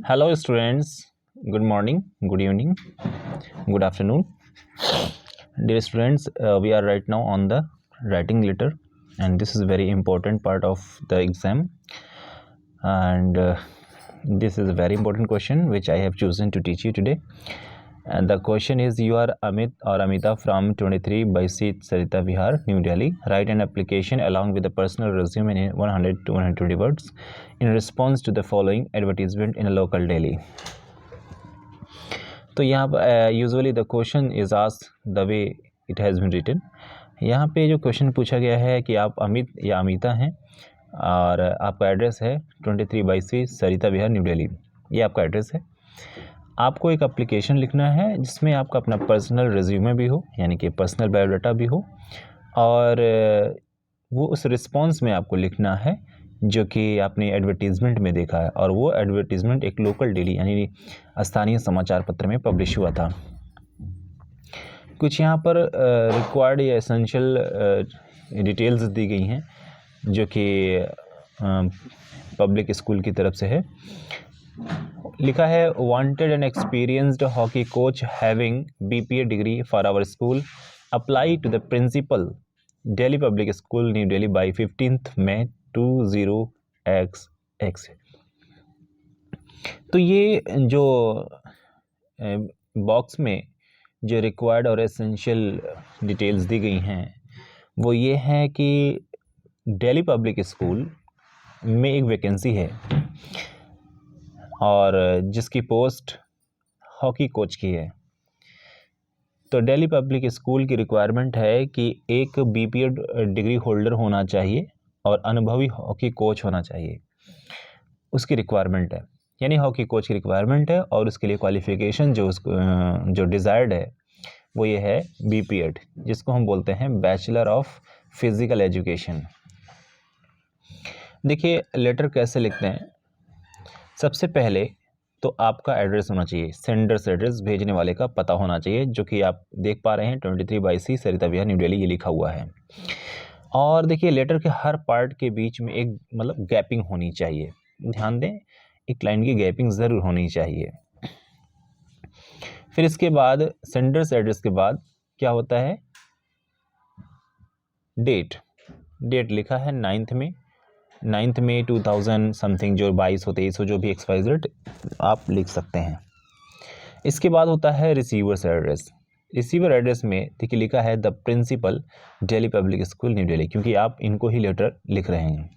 Hello, students. Good morning, good evening, good afternoon. Dear students, we are right now on the writing letter, and this is a very important part of the exam. And this is a very important question which I have chosen to teach you today. And the question is: you are Amit or Amita from 23 by Seat Sarita Vihar, New Delhi. Write an application along with a personal resume in 100 to 120 words in response to the following advertisement in a local Delhi. तो यहाँ पर usually the question is asked the way it has been written. यहाँ पे जो question पूछा गया है कि आप अमित या अमिता हैं और आपका एड्रेस है 23/C सरिता विहार न्यू दिल्ली, ये आपका एड्रेस है। आपको एक एप्लीकेशन लिखना है जिसमें आपका अपना पर्सनल रिज्यूमे भी हो, यानी कि पर्सनल बायोडाटा भी हो, और वो उस रिस्पॉन्स में आपको लिखना है जो कि आपने एडवर्टीज़मेंट में देखा है, और वो एडवर्टीज़मेंट एक लोकल डेली यानी स्थानीय समाचार पत्र में पब्लिश हुआ था। कुछ यहाँ पर रिक्वायर्ड या एसेंशियल डिटेल्स दी गई हैं जो कि पब्लिक स्कूल की तरफ से है। लिखा है wanted and experienced hockey coach having BPA degree for our school apply to the principal Delhi Public School New Delhi by 15 May 20XX। तो ये जो बॉक्स में जो रिक्वायर्ड और एसेंशियल डिटेल्स दी गई हैं वो ये है कि दिल्ली पब्लिक स्कूल में एक वैकेंसी है और जिसकी पोस्ट हॉकी कोच की है। तो दिल्ली पब्लिक स्कूल की रिक्वायरमेंट है कि एक BPA डिग्री होल्डर होना चाहिए और अनुभवी हॉकी कोच होना चाहिए, उसकी रिक्वायरमेंट है। यानी हॉकी कोच की रिक्वायरमेंट है और उसके लिए क्वालिफ़िकेशन जो डिज़ायर्ड है वो ये है BPEd, जिसको हम बोलते हैं बैचलर ऑफ फिज़िकल एजुकेशन। देखिए लेटर कैसे लिखते हैं। सबसे पहले तो आपका एड्रेस होना चाहिए, सेंडर्स एड्रेस, भेजने वाले का पता होना चाहिए, जो कि आप देख पा रहे हैं 23/C सरिता विहार न्यू दिल्ली, ये लिखा हुआ है। और देखिए लेटर के हर पार्ट के बीच में एक मतलब गैपिंग होनी चाहिए, ध्यान दें, एक लाइन की गैपिंग ज़रूर होनी चाहिए। फिर इसके बाद सेंडर्स एड्रेस के बाद क्या होता है, डेट लिखा है 9 मई 2000 समथिंग, जो 22 हो 23 हो, जो भी XYZ आप लिख सकते हैं। इसके बाद होता है रिसीवर्स एड्रेस। रिसीवर एड्रेस में देखिए लिखा है the principal Delhi Public School New Delhi, क्योंकि आप इनको ही लेटर लिख रहे हैं।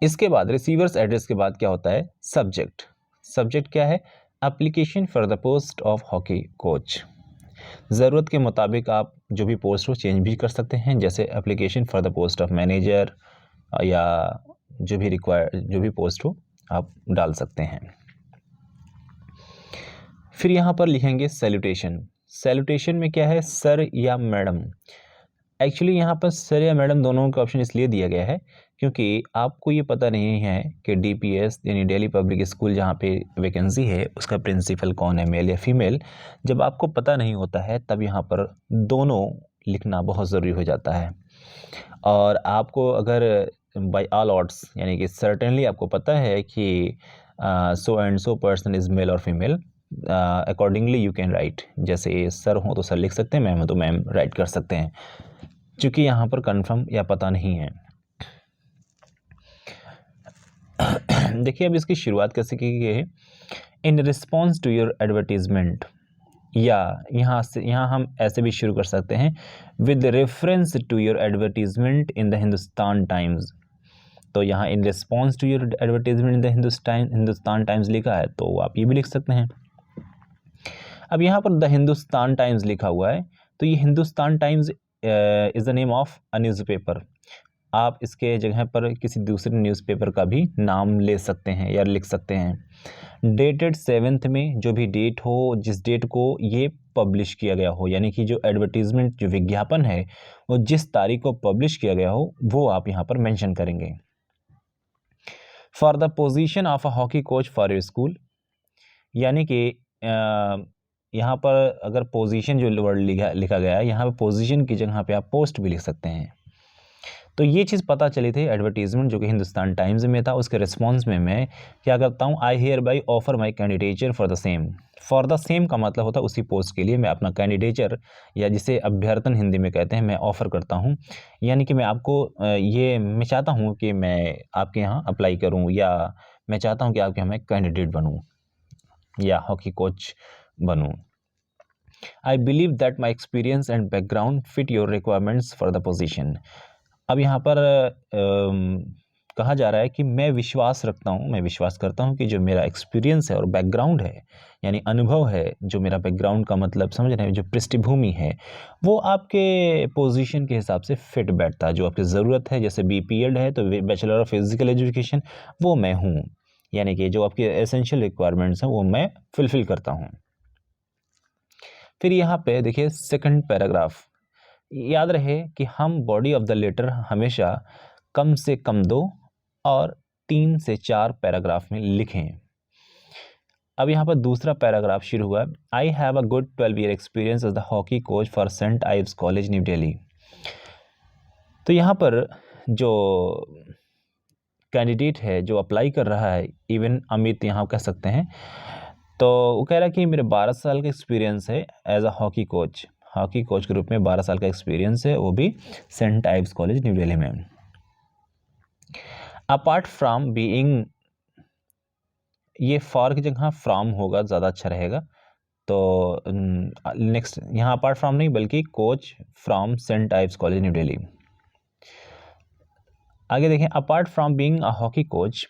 इसके बाद रिसीवर्स एड्रेस के बाद क्या होता है, सब्जेक्ट क्या है, application for the post of hockey coach. ज़रूरत के मुताबिक आप जो भी पोस्ट हो चेंज भी कर सकते हैं, जैसे application for the post of manager या जो भी पोस्ट हो आप डाल सकते हैं। फिर यहाँ पर लिखेंगे सैल्यूटेशन में क्या है, सर या मैडम। एक्चुअली यहाँ पर सर या मैडम दोनों का ऑप्शन इसलिए दिया गया है क्योंकि आपको ये पता नहीं है कि DPS यानी दिल्ली पब्लिक स्कूल जहाँ पे वैकेंसी है उसका प्रिंसिपल कौन है, मेल या फीमेल। जब आपको पता नहीं होता है तब यहाँ पर दोनों लिखना बहुत ज़रूरी हो जाता है। और आपको अगर बाय ऑल ऑड्स यानी कि सर्टेनली आपको पता है कि so and so person is male और female, accordingly you can write. जैसे सर हो तो सर लिख सकते हैं, मैम हो तो मैम राइट कर सकते हैं, क्योंकि यहाँ पर कंफर्म या पता नहीं है। देखिए अब इसकी शुरुआत कैसे की गई है, in response to your advertisement, या यहाँ हम ऐसे भी शुरू कर सकते हैं, with reference to your advertisement in the Hindustan Times. तो यहाँ in response to your advertisement in the Hindustan Times लिखा है तो आप ये भी लिख सकते हैं। अब यहाँ पर द हिंदुस्तान टाइम्स लिखा हुआ है तो ये Hindustan times is the name of a newspaper. आप इसके जगह पर किसी दूसरे न्यूज़पेपर का भी नाम ले सकते हैं या लिख सकते हैं। डेटेड 7 में, जो भी डेट हो, जिस डेट को ये पब्लिश किया गया हो, यानी कि जो एडवर्टीज़मेंट जो विज्ञापन है वो जिस तारीख को पब्लिश किया गया हो वो आप यहाँ पर मेंशन करेंगे। For the position of a hockey coach for your school, यानी कि यहाँ पर अगर पोजीशन जो वर्ड लिखा गया है यहाँ पर पोजीशन की जगह पे आप पोस्ट भी लिख सकते हैं। तो ये चीज़ पता चली थी एडवर्टीजमेंट जो कि हिंदुस्तान टाइम्स में था, उसके रिस्पॉन्स में मैं क्या करता हूँ, I hear by offer my candidature for the same. For the same का मतलब होता है उसी पोस्ट के लिए मैं अपना कैंडिडेचर या जिसे अभ्यर्थन हिंदी में कहते हैं मैं ऑफ़र करता हूँ, यानी कि मैं आपको ये मैं चाहता हूँ कि मैं आपके यहाँ अप्लाई करूँ, या मैं चाहता हूँ कि आपके यहाँ मैं कैंडिडेट बनूँ या हॉकी कोच बनूँ। I believe that my experience and background fit your requirements for the position. अब यहाँ पर कहा जा रहा है कि मैं विश्वास करता हूँ कि जो मेरा एक्सपीरियंस है और बैकग्राउंड है, यानी अनुभव है, जो मेरा बैकग्राउंड का मतलब समझ रहे हैं, जो पृष्ठभूमि है, वो आपके पोजीशन के हिसाब से फिट बैठता है। जो आपकी ज़रूरत है, जैसे BPED है तो बैचलर ऑफ फिजिकल एजुकेशन, वो मैं हूँ, यानी कि जो आपके एसेंशियल रिक्वायरमेंट्स हैं वो मैं फुलफ़िल करता हूँ। फिर यहाँ पे देखिए सेकंड पैराग्राफ, याद रहे कि हम बॉडी ऑफ द लेटर हमेशा कम से कम 2 और 3 से 4 पैराग्राफ में लिखें। अब यहाँ पर दूसरा पैराग्राफ शुरू हुआ, I have a good 12 year experience as the hockey coach for Saint Ives College New Delhi. तो यहाँ पर जो कैंडिडेट है जो अप्लाई कर रहा है, इवन अमित यहाँ कह सकते हैं, तो वो कह रहा है कि मेरे 12 साल का एक्सपीरियंस है एज अ हॉकी कोच के रूप में 12 साल का एक्सपीरियंस है, वो भी Saint Ives College New Delhi में। अपार्ट फ्रॉम बीइंग, ये फॉर की जगह फ्रॉम होगा, ज़्यादा अच्छा रहेगा। तो नेक्स्ट यहाँ अपार्ट फ्रॉम नहीं बल्कि coach from Saint Ives College New Delhi. आगे देखें, apart from being a hockey coach,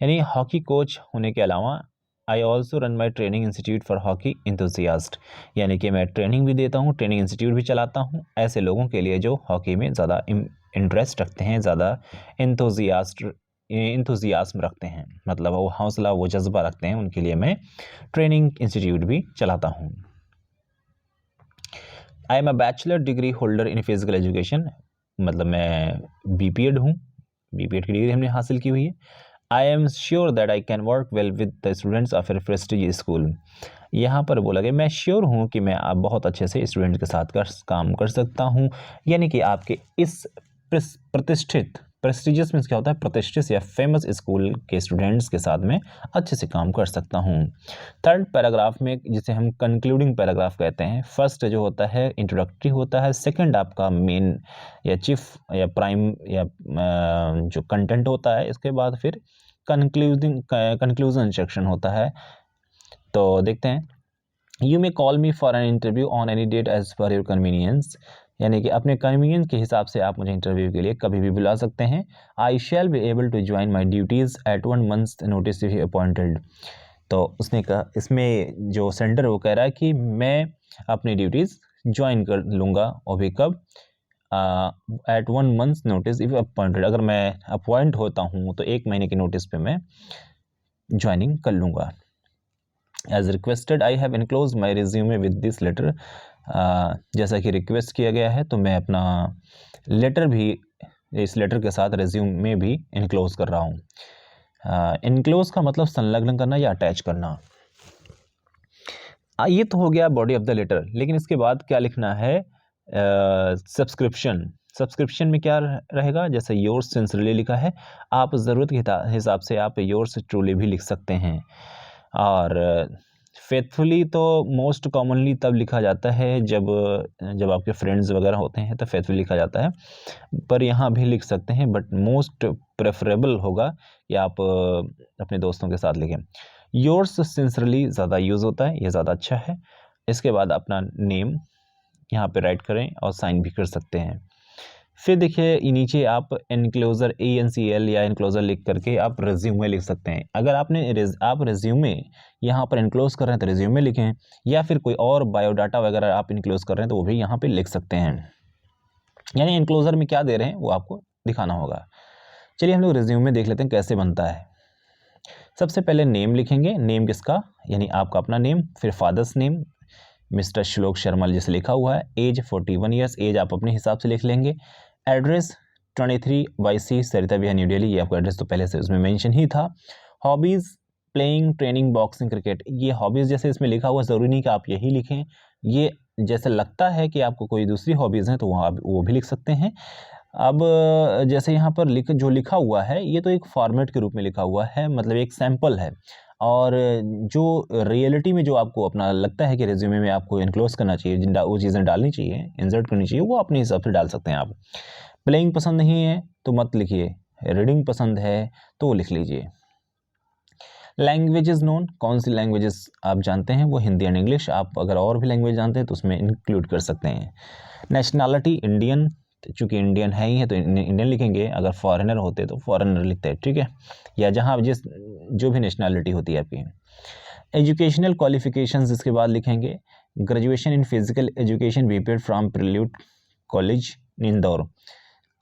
यानी हॉकी कोच होने के अलावा I also run my training institute for hockey enthusiast, यानी कि मैं ट्रेनिंग भी देता हूँ, ट्रेनिंग इंस्टीट्यूट भी चलाता हूँ ऐसे लोगों के लिए जो हॉकी में ज़्यादा इंटरेस्ट रखते हैं, ज़्यादा इंथुजियास्म रखते हैं, मतलब वो हौसला, वो जज्बा रखते हैं, उनके लिए मैं ट्रेनिंग इंस्टीट्यूट भी चलाता हूँ। I am a bachelor degree holder in physical education, मतलब मैं BPED हूँ, BPED की डिग्री हमने हासिल की हुई है। I am sure that I can work well with the students of A prestigious school. यहाँ पर बोला गया मैं श्योर हूँ कि मैं आप बहुत अच्छे से स्टूडेंट के साथ काम कर सकता हूँ, यानी कि आपके इस प्रतिष्ठित, प्रेस्टीजियस मीन्स क्या होता है, प्रतिष्ठित या फेमस स्कूल के स्टूडेंट्स के साथ में अच्छे से काम कर सकता हूँ। थर्ड पैराग्राफ में, जिसे हम कंक्लूडिंग पैराग्राफ कहते हैं, फर्स्ट जो होता है इंट्रोडक्टरी होता है, सेकंड आपका मेन या चीफ या प्राइम या जो कंटेंट होता है, इसके बाद फिर कंक्लूजन सेक्शन होता है। तो देखते हैं, you may call me for an interview on any date as per your convenience, यानी कि अपने कन्वीनियंस के हिसाब से आप मुझे इंटरव्यू के लिए कभी भी बुला सकते हैं। I shall be able to join my duties at 1 month notice if appointed. तो उसने कहा, इसमें जो सेंटर वो कह रहा है कि मैं अपनी ड्यूटीज़ ज्वाइन कर लूँगा, और भी कब, at 1 month notice if appointed, अगर मैं अपॉइंट होता हूँ तो 1 महीने के नोटिस पे मैं ज्वाइनिंग कर लूँगा। As requested I have enclose my resume with this letter, जैसा कि रिक्वेस्ट किया गया है तो मैं अपना लेटर भी इस लेटर के साथ रिज्यूमे भी इनक्लोज कर रहा हूँ। इनक्लोज का मतलब संलग्न करना या अटैच करना। ये तो हो गया बॉडी ऑफ द लेटर, लेकिन इसके बाद क्या लिखना है, सब्सक्रिप्शन में क्या रहेगा, जैसे योर्स सिंसियरली लिखा है, आप ज़रूरत के हिसाब से आप योर्स ट्रूली भी लिख सकते हैं। और फेथफुली तो मोस्ट कॉमनली तब लिखा जाता है जब आपके फ्रेंड्स वगैरह होते हैं तो फेथफुली लिखा जाता है, पर यहाँ भी लिख सकते हैं, बट मोस्ट प्रेफरेबल होगा कि आप अपने दोस्तों के साथ लिखें। योर्स सिंसियरली ज़्यादा यूज़ होता है, ये ज़्यादा अच्छा है। इसके बाद अपना नेम यहाँ पे राइट करें और साइन भी कर सकते हैं। फिर देखिए नीचे आप एनक्लोजर ANCL या एनक्लोजर लिख करके आप रिज्यूमे लिख सकते हैं। अगर आप रिज्यूमे यहाँ पर एनक्लोज कर रहे हैं तो रिज्यूमे लिखें, या फिर कोई और बायोडाटा वगैरह आप इनक्लोज कर रहे हैं तो वो भी यहाँ पे लिख सकते हैं, यानी एनक्लोजर में क्या दे रहे हैं वो आपको दिखाना होगा। चलिए हम लोग रिज्यूमे देख लेते हैं कैसे बनता है। सबसे पहले नेम लिखेंगे, नेम किसका, यानी आपका अपना नेम, फिर फादर्स नेम मिस्टर श्लोक शर्मा जैसे लिखा हुआ है, एज 41 ईयर्स, एज आप अपने हिसाब से लिख लेंगे। एड्रेस 23YC सरिता विहार न्यू दिल्ली, ये आपका एड्रेस तो पहले से उसमें मेंशन ही था। Hobbies playing, training, boxing, cricket, ये हॉबीज़ जैसे इसमें लिखा हुआ, ज़रूरी नहीं कि आप यही लिखें, ये जैसे लगता है कि आपको कोई दूसरी हॉबीज़ हैं तो वो भी लिख सकते हैं। अब जैसे यहाँ पर जो लिखा हुआ है ये तो एक फॉर्मेट के रूप में लिखा हुआ है, मतलब एक सैम्पल है, और जो रियलिटी में जो आपको अपना लगता है कि रिज्यूमे में आपको इनक्लोज करना चाहिए, वो चीज़ें डालनी चाहिए, इंसर्ट करनी चाहिए, वो अपने हिसाब से डाल सकते हैं आप। प्लेइंग पसंद नहीं है तो मत लिखिए, रीडिंग पसंद है तो वो लिख लीजिए। लैंग्वेजेस नोन, कौन सी लैंग्वेजेस आप जानते हैं, वो हिंदी एंड इंग्लिश। आप अगर और भी लैंग्वेज जानते हैं तो उसमें इंक्लूड कर सकते हैं। नेशनैलिटी इंडियन, चूँकि इंडियन है ही है तो इंडियन लिखेंगे, अगर फॉरेनर होते तो फॉरेनर लिखते हैं, ठीक है, या जहाँ जो भी नेशनैलिटी होती है आपकी। एजुकेशनल क्वालिफिकेशंस इसके बाद लिखेंगे, graduation in physical education BPEd from prelude college Indore.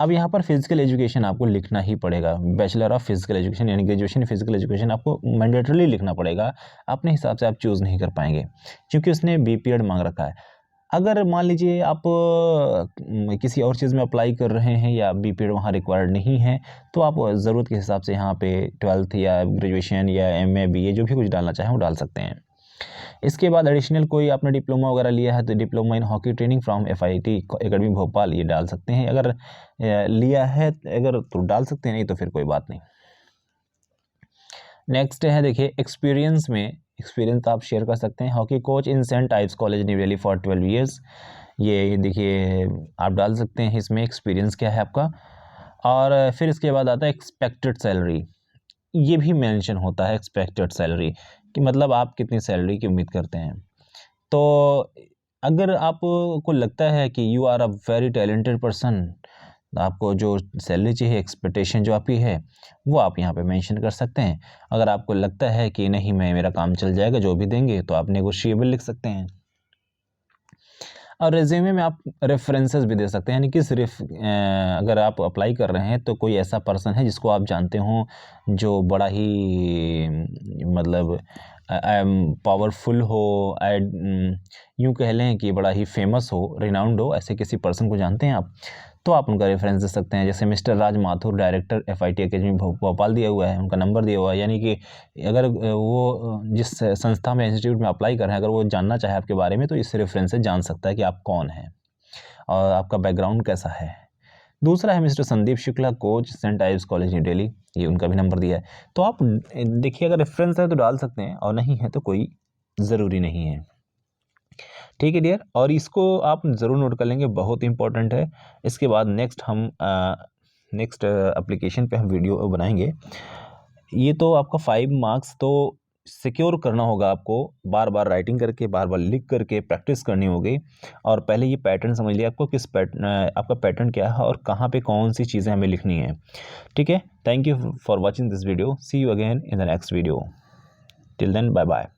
अब यहाँ पर फिजिकल एजुकेशन आपको लिखना ही पड़ेगा, बैचलर ऑफ फिजिकल एजुकेशन यानी ग्रेजुएशन फिजिकल एजुकेशन आपको मैंडेटरीली लिखना पड़ेगा, अपने हिसाब से आप चूज़ नहीं कर पाएंगे क्योंकि उसने बीपीएड मांग रखा है। अगर मान लीजिए आप किसी और चीज़ में अप्लाई कर रहे हैं या बीपीएड वहाँ रिक्वायर्ड नहीं है तो आप ज़रूरत के हिसाब से यहाँ पे 12th या ग्रेजुएशन या एमए बीए जो भी कुछ डालना चाहें वो डाल सकते हैं। इसके बाद एडिशनल कोई आपने डिप्लोमा वगैरह लिया है तो diploma in hockey training from FIT academy Bhopal ये डाल सकते हैं, अगर लिया है अगर तो डाल सकते हैं, नहीं तो फिर कोई बात नहीं। नेक्स्ट है देखिए एक्सपीरियंस में, एक्सपीरियंस आप शेयर कर सकते हैं, hockey coach in Saint Ives College New Delhi for 12 years, ये देखिए आप डाल सकते हैं, इसमें एक्सपीरियंस क्या है आपका। और फिर इसके बाद आता है एक्सपेक्टेड सैलरी, ये भी मेंशन होता है एक्सपेक्टेड सैलरी कि मतलब आप कितनी सैलरी की उम्मीद करते हैं। तो अगर आपको लगता है कि you are a very talented person, आपको जो सैलरी चाहिए एक्सपेक्टेशन जो आपकी है वो आप यहाँ पे मेंशन कर सकते हैं। अगर आपको लगता है कि नहीं मेरा काम चल जाएगा जो भी देंगे तो आप नेगोशिएबल लिख सकते हैं। और रेज्यूमे में आप रेफरेंसेस भी दे सकते हैं, यानी कि सिर्फ अगर आप अप्लाई कर रहे हैं तो कोई ऐसा पर्सन है जिसको आप जानते हो जो बड़ा ही मतलब पावरफुल हो, यूँ कह लें कि बड़ा ही फेमस हो, रिनाउंड हो, ऐसे किसी पर्सन को जानते हैं आप तो आप उनका रेफरेंस दे सकते हैं। जैसे mister Raj Mathur director FIT academy Bhopal दिया हुआ है, उनका नंबर दिया हुआ है, यानी कि अगर वो जिस संस्था में इंस्टीट्यूट में अप्लाई कर रहे हैं अगर वो जानना चाहे आपके बारे में तो इस रेफरेंस से जान सकता है कि आप कौन हैं और आपका बैकग्राउंड कैसा है। दूसरा है mister Sandeep Shukla coach Saint Ives College New Delhi, ये उनका भी नंबर दिया है। तो आप देखिए अगर रेफरेंस है तो डाल सकते हैं और नहीं है तो कोई ज़रूरी नहीं है, ठीक है डियर। और इसको आप ज़रूर नोट कर लेंगे, बहुत इंपॉर्टेंट है। इसके बाद नेक्स्ट नेक्स्ट एप्लीकेशन पे हम वीडियो बनाएंगे। ये तो आपका 5 मार्क्स तो सिक्योर करना होगा, आपको बार बार राइटिंग करके बार बार लिख करके प्रैक्टिस करनी होगी। और पहले ये पैटर्न समझ लिया आपको आपका पैटर्न क्या है और कहाँ पे कौन सी चीज़ें हमें लिखनी है, ठीक है। Thank you for watching this video, see you again in the next video, till then bye bye.